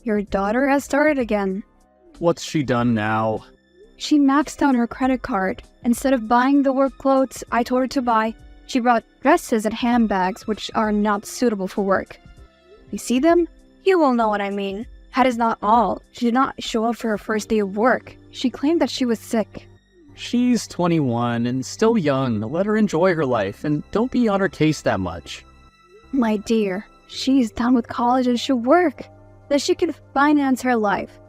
Your daughter has started again. What's she done now? She maxed out her credit card. Instead of buying the work clothes I told her to buy, she brought dresses and handbags which are not suitable for work. You see them? You will know what I mean. That is not all. She did not show up for her first day of work. She claimed that she was sick. She's 21 and still young. Let her enjoy her life and don't be on her case that much. My dear, she's done with college and should work. That she can finance her life.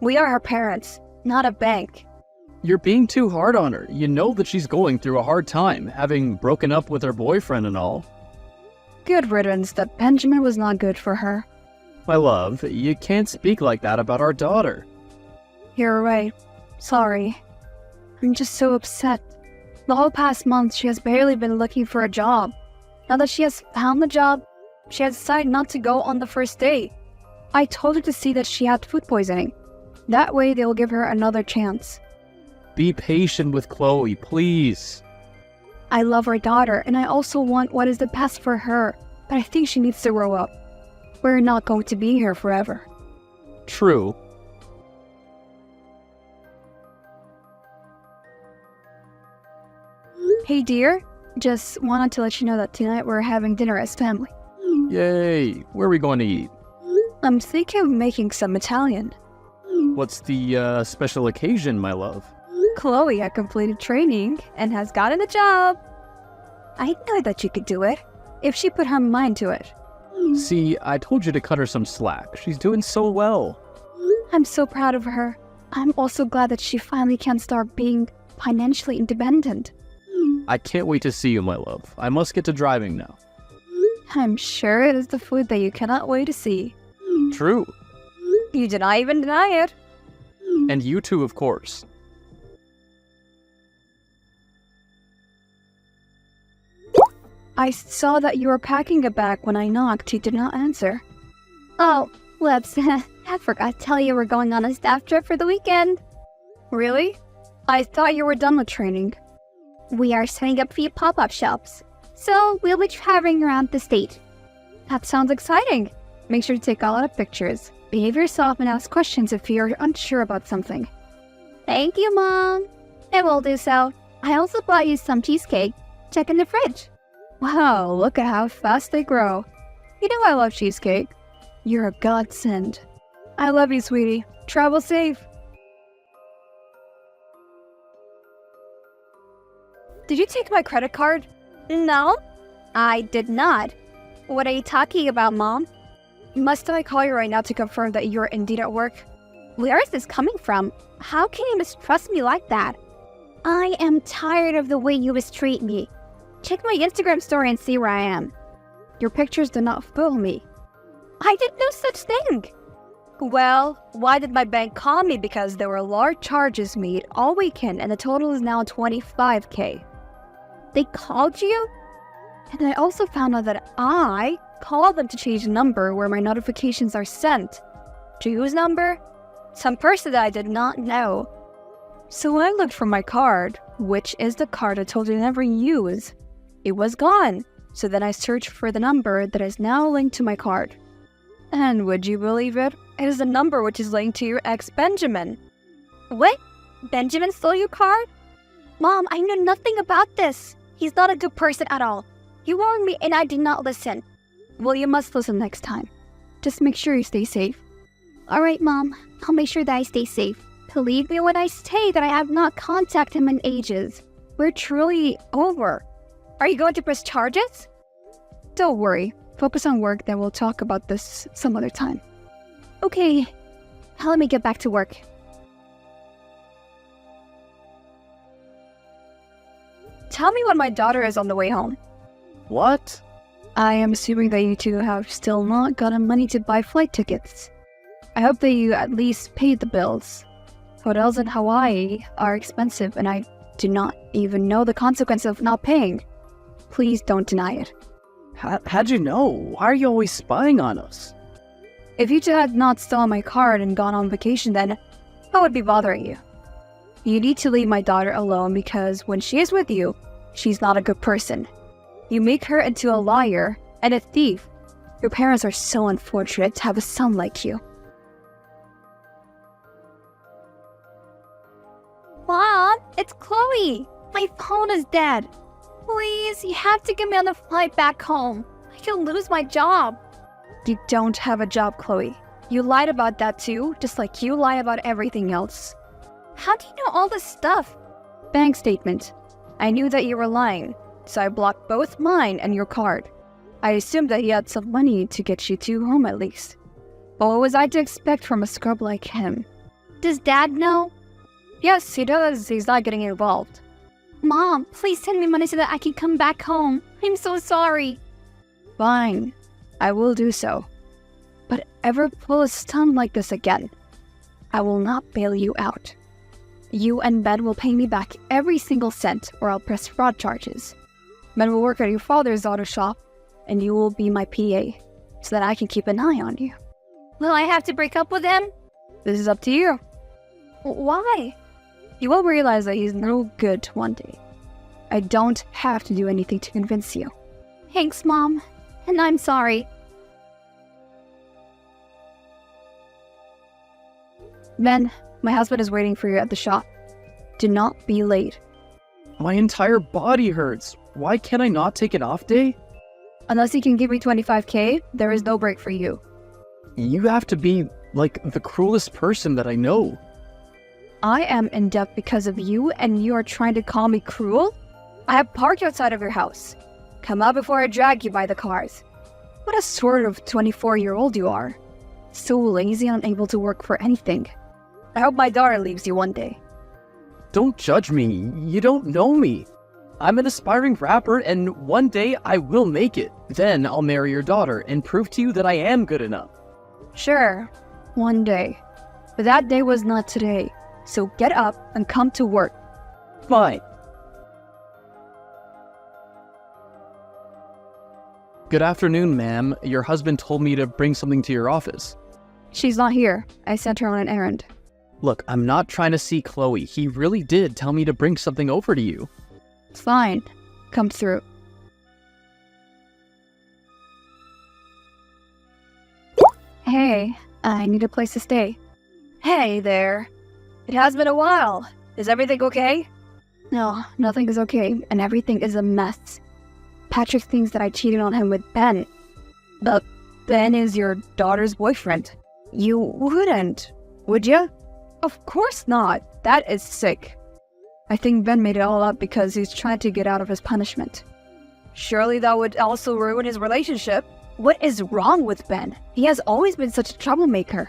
We are her parents, not a bank. You're being too hard on her. You know that she's going through a hard time, having broken up with her boyfriend and all. Good riddance that Benjamin was not good for her. My love, you can't speak like that about our daughter. You're right. Sorry. I'm just so upset. The whole past month, she has barely been looking for a job. Now that she has found the job, she has decided not to go on the first day. I told her to see that she had food poisoning. That way, they will give her another chance. Be patient with Chloe, please. I love our daughter, and I also want what is the best for her, but I think she needs to grow up. We're not going to be here forever. True. Hey dear, just wanted to let you know that tonight we're having dinner as family. Yay! Where are we going to eat? I'm thinking of making some Italian. What's the special occasion, my love? Chloe had completed training and has gotten a job. I know that she could do it, if she put her mind to it. See, I told you to cut her some slack. She's doing so well. I'm so proud of her. I'm also glad that she finally can start being financially independent. I can't wait to see you, my love. I must get to driving now. I'm sure it is the food that you cannot wait to see. True. You did not even deny it. And you too, of course. I saw that you were packing a bag when I knocked. You did not answer. Oh, whoops. I forgot to tell you we're going on a staff trip for the weekend. Really? I thought you were done with training. We are setting up a few pop-up shops, so we'll be traveling around the state. That sounds exciting. Make sure to take a lot of pictures. Behave yourself and ask questions if you're unsure about something. Thank you, Mom. I will do so. I also bought you some cheesecake. Check in the fridge. Wow, look at how fast they grow. You know I love cheesecake. You're a godsend. I love you, sweetie. Travel safe. Did you take my credit card? No, I did not. What are you talking about, Mom? Must I call you right now to confirm that you're indeed at work? Where is this coming from? How can you mistrust me like that? I am tired of the way you mistreat me. Check my Instagram story and see where I am. Your pictures do not fool me. I did no such thing. Well, why did my bank call me? Because there were large charges made all weekend and the total is now $25,000. They called you? And I also found out that I called them to change the number where my notifications are sent. To whose number? Some person that I did not know. So I looked for my card, which is the card I told you to never use. It was gone. So then I searched for the number that is now linked to my card. And would you believe it? It is the number which is linked to your ex, Benjamin. What? Benjamin stole your card? Mom, I know nothing about this. He's not a good person at all. You warned me and I did not listen. Well, you must listen next time. Just make sure you stay safe. Alright, Mom. I'll make sure that I stay safe. Believe me when I say that I have not contacted him in ages. We're truly over. Are you going to press charges? Don't worry. Focus on work, then we'll talk about this some other time. Okay. Now let me get back to work. Tell me when my daughter is on the way home. What? I am assuming that you two have still not gotten money to buy flight tickets. I hope that you at least paid the bills. Hotels in Hawaii are expensive and I do not even know the consequence of not paying. Please don't deny it. How'd you know? Why are you always spying on us? If you two had not stolen my card and gone on vacation, then I would be bothering you. You need to leave my daughter alone because when she is with you, she's not a good person. You make her into a liar and a thief. Your parents are so unfortunate to have a son like you. It's Chloe! My phone is dead. Please, you have to get me on the flight back home. I could lose my job. You don't have a job, Chloe. You lied about that too, just like you lie about everything else. How do you know all this stuff? Bank statement. I knew that you were lying, so I blocked both mine and your card. I assumed that he had some money to get you to home at least. But what was I to expect from a scrub like him? Does Dad know? Yes, he does. He's not getting involved. Mom, please send me money so that I can come back home. I'm so sorry. Fine, I will do so. But ever pull a stunt like this again, I will not bail you out. You and Ben will pay me back every single cent or I'll press fraud charges. Ben will work at your father's auto shop and you will be my PA so that I can keep an eye on you. Will I have to break up with him? This is up to you. Why? You will realize that he's no good one day. I don't have to do anything to convince you. Thanks, Mom. And I'm sorry. Ben, my husband is waiting for you at the shop. Do not be late. My entire body hurts. Why can't I not take an off day? Unless you can give me $25K, there is no break for you. You have to be, like, the cruelest person that I know. I am in debt because of you, and you are trying to call me cruel? I have parked outside of your house. Come out before I drag you by the cars. What a sort of 24-year-old you are. So lazy and unable to work for anything. I hope my daughter leaves you one day. Don't judge me. You don't know me. I'm an aspiring rapper, and one day I will make it. Then I'll marry your daughter and prove to you that I am good enough. Sure, one day. But that day was not today. So get up and come to work. Fine. Good afternoon, ma'am. Your husband told me to bring something to your office. She's not here. I sent her on an errand. Look, I'm not trying to see Chloe. He really did tell me to bring something over to you. It's fine. Come through. Hey, I need a place to stay. Hey there. It has been a while. Is everything okay? No, nothing is okay, and everything is a mess. Patrick thinks that I cheated on him with Ben. But Ben is your daughter's boyfriend. You wouldn't, would you? Of course not. That is sick. I think Ben made it all up because he's trying to get out of his punishment. Surely that would also ruin his relationship. What is wrong with Ben? He has always been such a troublemaker.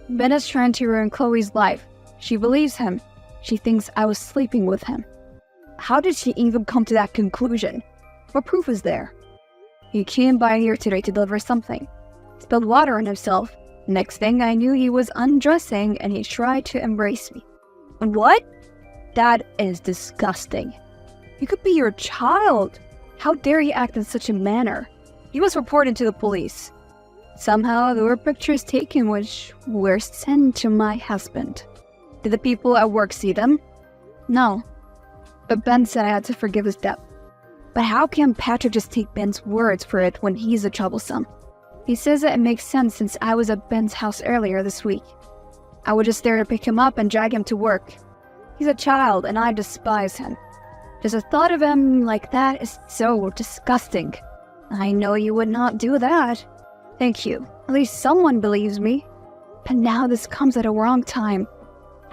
Ben is trying to ruin Chloe's life. She believes him. She thinks I was sleeping with him. How did she even come to that conclusion? What proof is there? He came by here today to deliver something. Spilled water on himself. Next thing I knew, he was undressing and he tried to embrace me. What? That is disgusting. He could be your child. How dare he act in such a manner? He was reported to the police. Somehow there were pictures taken which were sent to my husband. Did the people at work see them? No. But Ben said I had to forgive his debt. But how can Patrick just take Ben's words for it when he's a troublesome? He says that it makes sense since I was at Ben's house earlier this week. I was just there to pick him up and drag him to work. He's a child and I despise him. Just the thought of him like that is so disgusting. I know you would not do that. Thank you. At least someone believes me. But now this comes at a wrong time.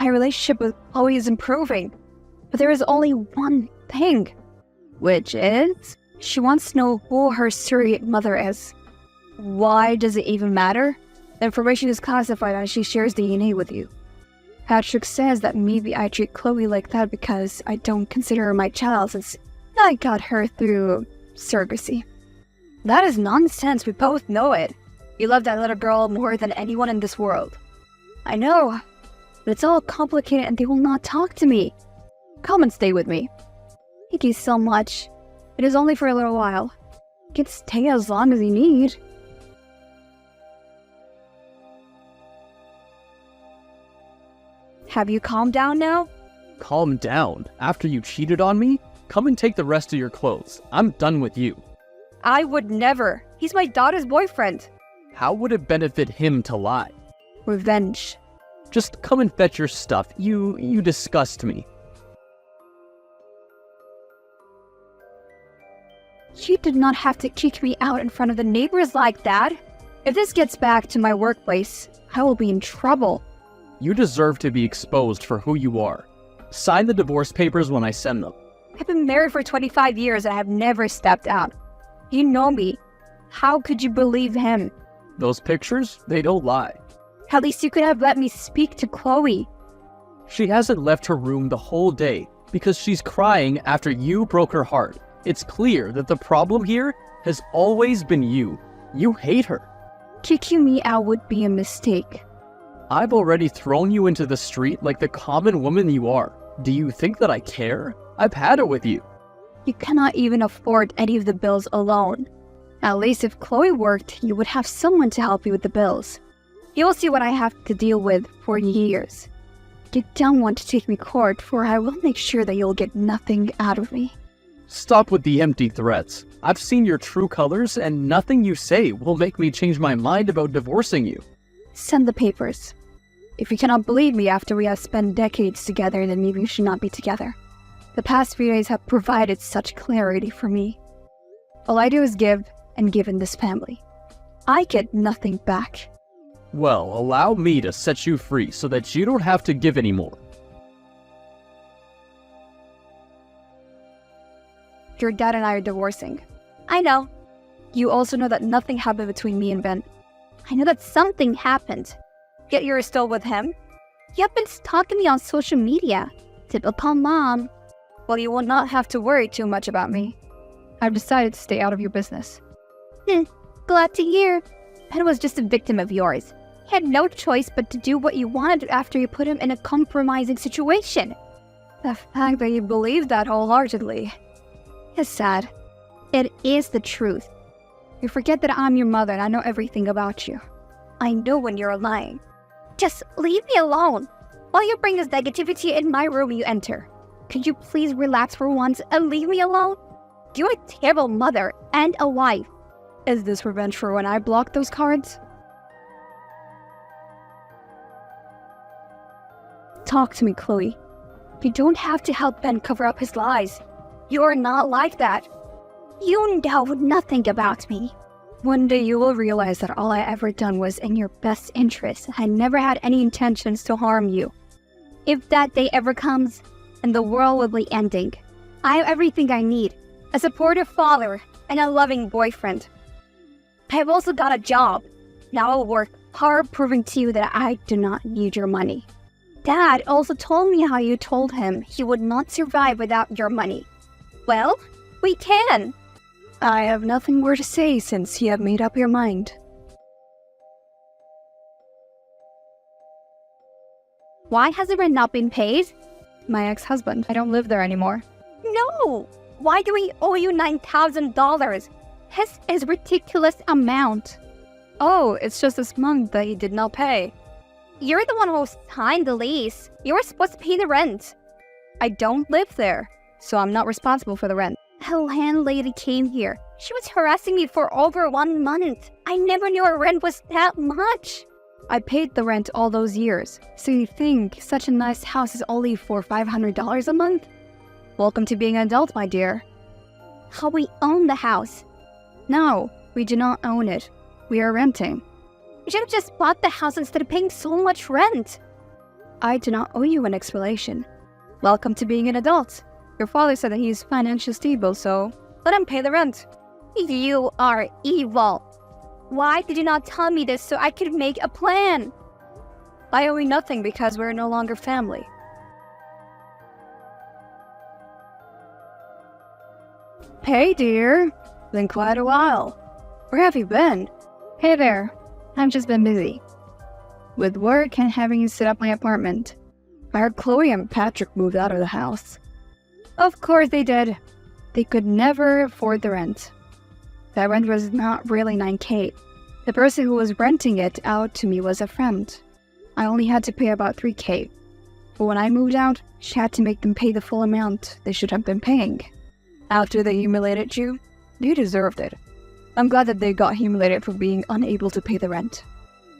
My relationship with Chloe is improving. But there is only one thing. Which is, she wants to know who her surrogate mother is. Why does it even matter? The information is classified and she shares DNA with you. Patrick says that maybe I treat Chloe like that because I don't consider her my child since I got her through surrogacy. That is nonsense, we both know it. You love that little girl more than anyone in this world. I know, but it's all complicated and they will not talk to me. Come and stay with me. Thank you so much. It is only for a little while. You can stay as long as you need. Have you calmed down now? Calm down. After you cheated on me, come and take the rest of your clothes. I'm done with you. I would never. He's my daughter's boyfriend. How would it benefit him to lie? Revenge. Just come and fetch your stuff. You disgust me. You did not have to kick me out in front of the neighbors like that. If this gets back to my workplace, I will be in trouble. You deserve to be exposed for who you are. Sign the divorce papers when I send them. I've been married for 25 years and I have never stepped out. You know me. How could you believe him? Those pictures, they don't lie. At least you could have let me speak to Chloe. She hasn't left her room the whole day because she's crying after you broke her heart. It's clear that the problem here has always been you. You hate her. Kicking me out would be a mistake. I've already thrown you into the street like the common woman you are. Do you think that I care? I've had it with you. You cannot even afford any of the bills alone. At least if Chloe worked, you would have someone to help you with the bills. You'll see what I have to deal with for years. You don't want to take me to court, for I will make sure that you'll get nothing out of me. Stop with the empty threats. I've seen your true colors, and nothing you say will make me change my mind about divorcing you. Send the papers. If you cannot believe me after we have spent decades together, then maybe we should not be together. The past few days have provided such clarity for me. All I do is give and give in this family. I get nothing back. Well, allow me to set you free so that you don't have to give anymore. Your dad and I are divorcing. I know. You also know that nothing happened between me and Ben. I know that something happened. Yet you're still with him? You have been stalking me on social media. Typical mom. Well, you will not have to worry too much about me. I've decided to stay out of your business. Glad to hear. Ben was just a victim of yours. He had no choice but to do what you wanted after you put him in a compromising situation. The fact that you believe that wholeheartedly is sad. It is the truth. You forget that I'm your mother and I know everything about you. I know when you're lying. Just leave me alone. While you bring this negativity in my room you enter. Could you please relax for once and leave me alone? You're a terrible mother and a wife. Is this revenge for when I blocked those cards? Talk to me, Chloe. You don't have to help Ben cover up his lies. You're not like that. You know nothing about me. One day you will realize that all I ever done was in your best interest. I never had any intentions to harm you. If that day ever comes, and the world will be ending, I have everything I need. A supportive father and a loving boyfriend. I have also got a job. Now I'll work hard proving to you that I do not need your money. Dad also told me how you told him he would not survive without your money. Well, we can. I have nothing more to say since you have made up your mind. Why has the rent not been paid? My ex-husband. I don't live there anymore. No! Why do we owe you $9,000? This is a ridiculous amount. Oh, it's just this month that he did not pay. You're the one who signed the lease. You were supposed to pay the rent. I don't live there, so I'm not responsible for the rent. A landlady came here. She was harassing me for over 1 month. I never knew her rent was that much. I paid the rent all those years. So you think such a nice house is only for $500 a month? Welcome to being an adult, my dear. How we own the house? No, we do not own it. We are renting. You should have just bought the house instead of paying so much rent. I do not owe you an explanation. Welcome to being an adult. Your father said that he is financially stable, so let him pay the rent. You are evil. Why did you not tell me this so I could make a plan? I owe you nothing because we're no longer family. Hey, dear. Been quite a while. Where have you been? Hey there. I've just been busy. With work and having to set up my apartment. I heard Chloe and Patrick moved out of the house. Of course they did. They could never afford the rent. That rent was not really $9,000. The person who was renting it out to me was a friend. I only had to pay about $3,000. But when I moved out, she had to make them pay the full amount they should have been paying. After they humiliated you, they deserved it. I'm glad that they got humiliated for being unable to pay the rent.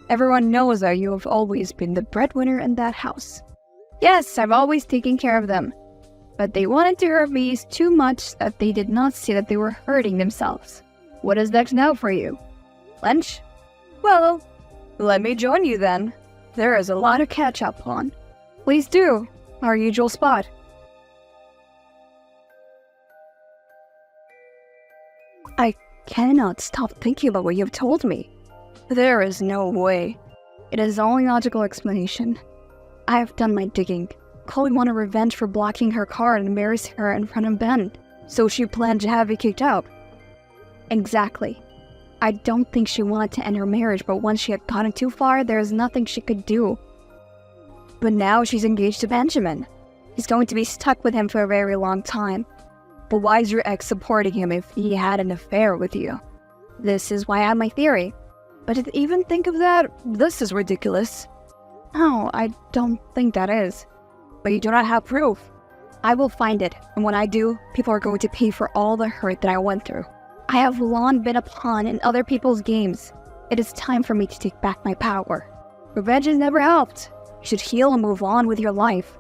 Everyone knows that you have always been the breadwinner in that house. Yes, I've always taken care of them. But they wanted to hurt me too much that they did not see that they were hurting themselves. What is next now for you? Lunch? Well, let me join you then. There is a lot to catch up on. Please do. Our usual spot. I cannot stop thinking about what you've told me. There is no way. It is the only logical explanation. I have done my digging. Chloe wanted revenge for blocking her car and embarrassing her in front of Ben, so she planned to have you kicked out. Exactly. I don't think she wanted to end her marriage, but once she had gotten too far, there is nothing she could do. But now she's engaged to Benjamin. He's going to be stuck with him for a very long time. But why is your ex supporting him if he had an affair with you? This is why I have my theory. But to even think of that, this is ridiculous. No, I don't think that is. But you do not have proof. I will find it, and when I do, people are going to pay for all the hurt that I went through. I have long been a pawn in other people's games. It is time for me to take back my power. Revenge has never helped. You should heal and move on with your life.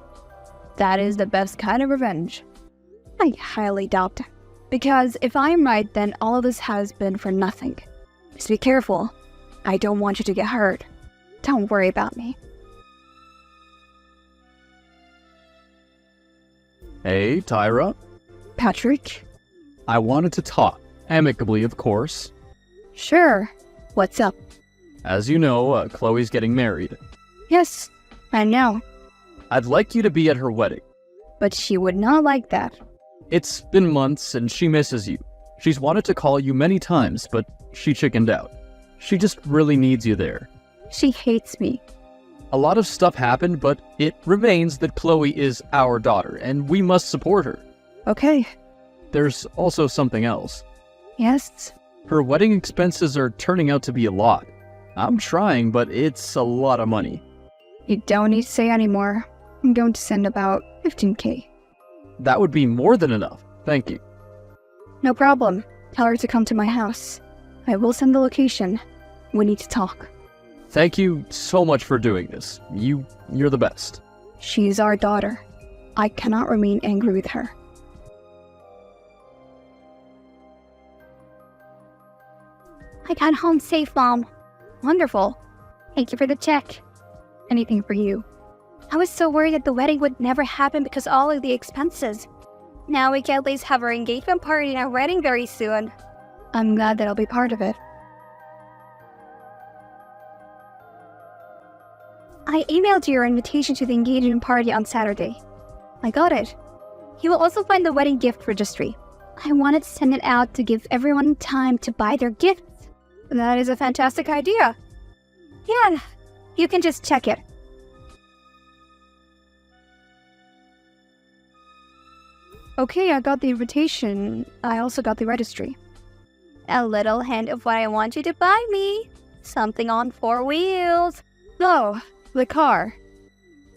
That is the best kind of revenge. I highly doubt it. Because if I'm right, then all of this has been for nothing. Just be careful. I don't want you to get hurt. Don't worry about me. Hey, Tyra. Patrick? I wanted to talk. Amicably, of course. Sure. What's up? As you know, Chloe's getting married. Yes, I know. I'd like you to be at her wedding. But she would not like that. It's been months and she misses you. She's wanted to call you many times, but she chickened out. She just really needs you there. She hates me. A lot of stuff happened, but it remains that Chloe is our daughter, and we must support her. Okay. There's also something else. Yes? Her wedding expenses are turning out to be a lot. I'm trying, but it's a lot of money. You don't need to say anymore. I'm going to send about 15K. That would be more than enough. Thank you. No problem. Tell her to come to my house. I will send the location. We need to talk. Thank you so much for doing this. You're the best. She's our daughter. I cannot remain angry with her. I got home safe, Mom. Wonderful. Thank you for the check. Anything for you. I was so worried that the wedding would never happen because of all of the expenses. Now we can at least have our engagement party and our wedding very soon. I'm glad that I'll be part of it. I emailed you your invitation to the engagement party on Saturday. I got it. You will also find the wedding gift registry. I wanted to send it out to give everyone time to buy their gifts. That is a fantastic idea. Yeah, you can just check it. Okay, I got the invitation. I also got the registry. A little hint of what I want you to buy me. Something on 4 wheels. Oh, the car.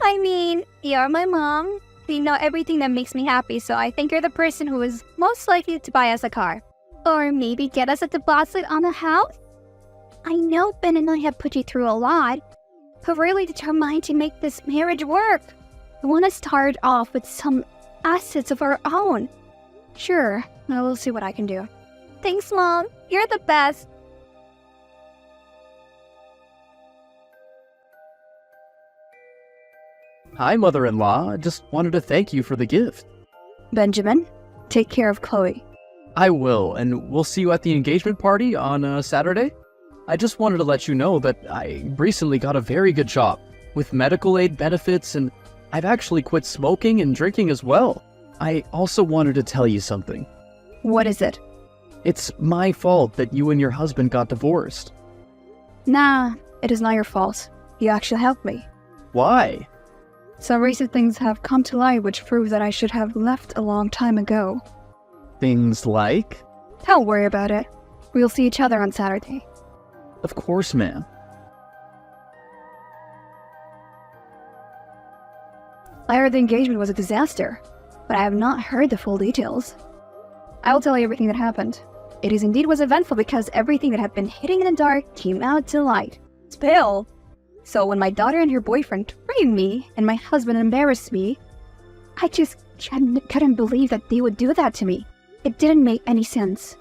I mean, you're my mom. You know everything that makes me happy, so I think you're the person who is most likely to buy us a car. Or maybe get us a deposit on a house? I know Ben and I have put you through a lot, but we're really determined to make this marriage work. We want to start off with some assets of our own. Sure, I will see what I can do. Thanks, Mom. You're the best. Hi, mother-in-law. I just wanted to thank you for the gift. Benjamin, take care of Chloe. I will, and we'll see you at the engagement party on Saturday. I just wanted to let you know that I recently got a very good job with medical aid benefits, and I've actually quit smoking and drinking as well. I also wanted to tell you something. What is it? It's my fault that you and your husband got divorced. Nah, it is not your fault. You actually helped me. Why? Some recent things have come to light which prove that I should have left a long time ago. Things like? Don't worry about it. We'll see each other on Saturday. Of course, ma'am. I heard the engagement was a disaster, but I have not heard the full details. I will tell you everything that happened. It is indeed was eventful because everything that had been hidden in the dark came out to light. Spill! So when my daughter and her boyfriend framed me and my husband embarrassed me, I just couldn't believe that they would do that to me. It didn't make any sense.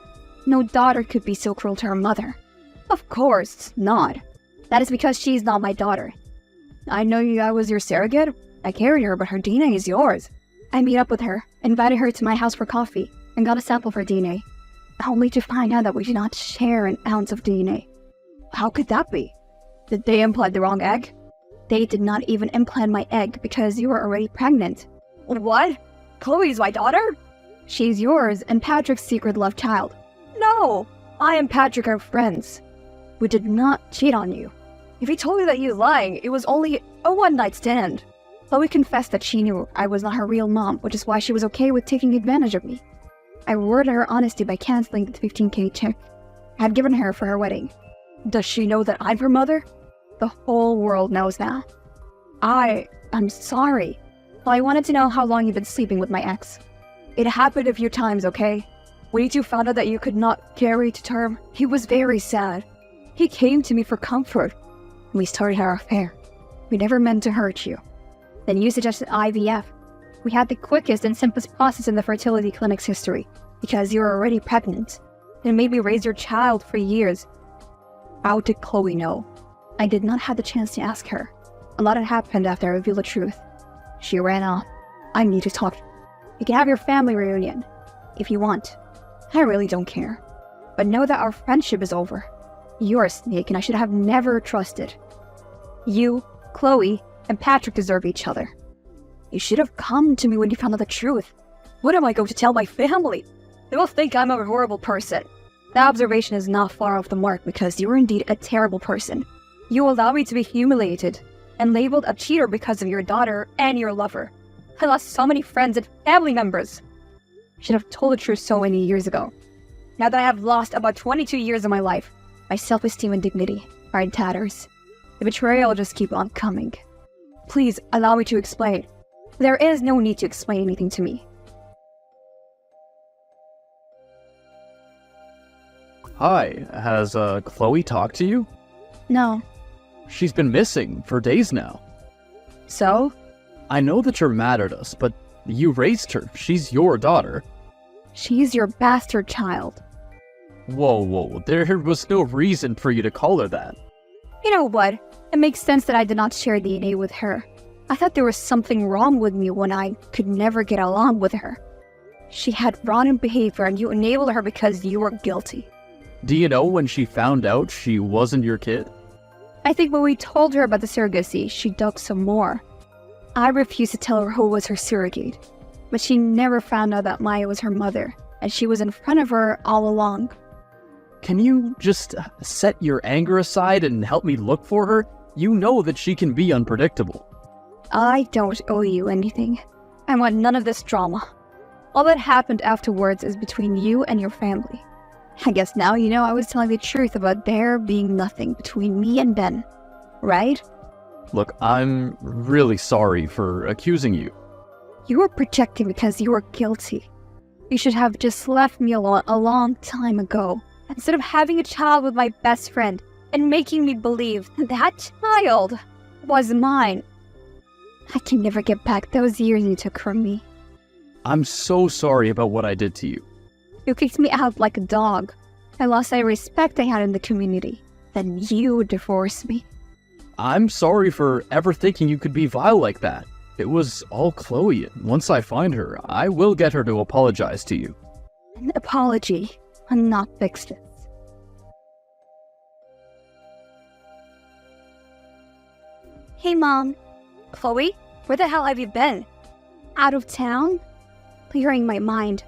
No daughter could be so cruel to her mother. Of course not. That is because she's not my daughter. I know I was your surrogate. I carried her, but her DNA is yours. I meet up with her, invited her to my house for coffee, and got a sample for DNA. Only to find out that we do not share an ounce of DNA. How could that be? Did they implant the wrong egg? They did not even implant my egg because you were already pregnant. What? Chloe's my daughter? She's yours and Patrick's secret love child. No! I and Patrick are friends. We did not cheat on you. If he told me that he's lying, it was only a one-night stand. Chloe confessed that she knew I was not her real mom, which is why she was okay with taking advantage of me. I rewarded her honesty by canceling the $15K check I had given her for her wedding. Does she know that I'm her mother? The whole world knows now. I'm sorry. Well, I wanted to know how long you've been sleeping with my ex. It happened a few times, okay? When you two found out that you could not carry to term, he was very sad. He came to me for comfort. We started our affair. We never meant to hurt you. Then you suggested IVF. We had the quickest and simplest process in the fertility clinic's history, because you were already pregnant. It made me raise your child for years. How did Chloe know? I did not have the chance to ask her. A lot had happened after I revealed the truth. She ran off. I need to talk. You can have your family reunion, if you want. I really don't care. But know that our friendship is over. You're a snake and I should have never trusted. You, Chloe, and Patrick deserve each other. You should have come to me when you found out the truth. What am I going to tell my family? They will think I'm a horrible person. That observation is not far off the mark because you are indeed a terrible person. You allowed me to be humiliated and labeled a cheater because of your daughter and your lover. I lost so many friends and family members. I should have told the truth so many years ago. Now that I have lost about 22 years of my life, my self-esteem and dignity are in tatters. The betrayal will just keep on coming. Please allow me to explain. There is no need to explain anything to me. Hi, has Chloe talked to you? No. She's been missing for days now. So? I know that you're mad at us, but you raised her. She's your daughter. She's your bastard child. Whoa, there was no reason for you to call her that. You know what? It makes sense that I did not share DNA with her. I thought there was something wrong with me when I could never get along with her. She had rotten behavior and you enabled her because you were guilty. Do you know when she found out she wasn't your kid? I think when we told her about the surrogacy, she dug some more. I refused to tell her who was her surrogate, but she never found out that Maya was her mother, and she was in front of her all along. Can you just set your anger aside and help me look for her? You know that she can be unpredictable. I don't owe you anything. I want none of this drama. All that happened afterwards is between you and your family. I guess now you know I was telling the truth about there being nothing between me and Ben, right? Look, I'm really sorry for accusing you. You were projecting because you were guilty. You should have just left me alone a long time ago, instead of having a child with my best friend and making me believe that child was mine. I can never get back those years you took from me. I'm so sorry about what I did to you. You kicked me out like a dog. I lost the respect I had in the community. Then you divorced me. I'm sorry for ever thinking you could be vile like that. It was all Chloe, and once I find her, I will get her to apologize to you. An apology will not fix this. Hey, Mom. Chloe, where the hell have you been? Out of town? Clearing my mind.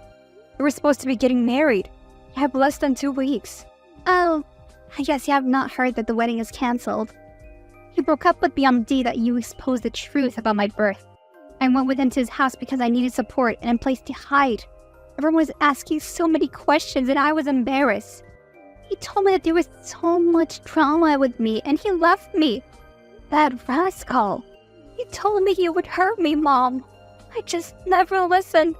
We were supposed to be getting married. I have less than 2 weeks. Oh, I guess you have not heard that the wedding is cancelled. He broke up with BMD that you exposed the truth about my birth. I went with him to his house because I needed support and a place to hide. Everyone was asking so many questions and I was embarrassed. He told me that there was so much drama with me and he left me. That rascal. He told me he would hurt me, Mom. I just never listened.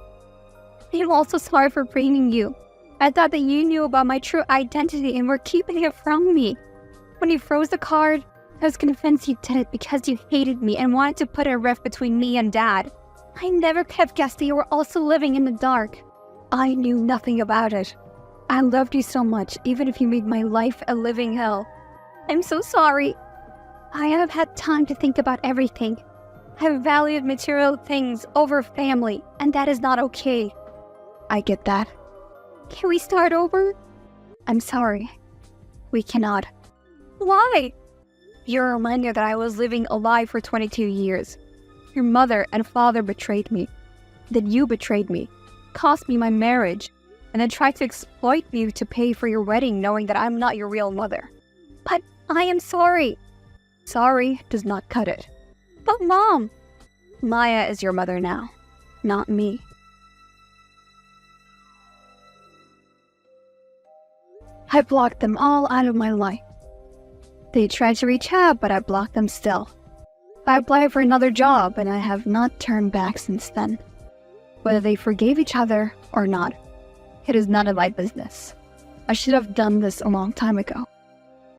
I'm also sorry for blaming you. I thought that you knew about my true identity and were keeping it from me. When you froze the card, I was convinced you did it because you hated me and wanted to put a rift between me and Dad. I never could have guessed that you were also living in the dark. I knew nothing about it. I loved you so much, even if you made my life a living hell. I'm so sorry. I have had time to think about everything. I have valued material things over family, and that is not okay. I get that. Can we start over? I'm sorry. We cannot. Why? You're a reminder that I was living a lie for 22 years. Your mother and father betrayed me. Then you betrayed me, cost me my marriage, and then tried to exploit me to pay for your wedding knowing that I'm not your real mother. But I am sorry. Sorry does not cut it. But Mom! Maya is your mother now, not me. I blocked them all out of my life. They tried to reach out, but I blocked them still. I applied for another job, and I have not turned back since then. Whether they forgave each other or not, it is none of my business. I should have done this a long time ago.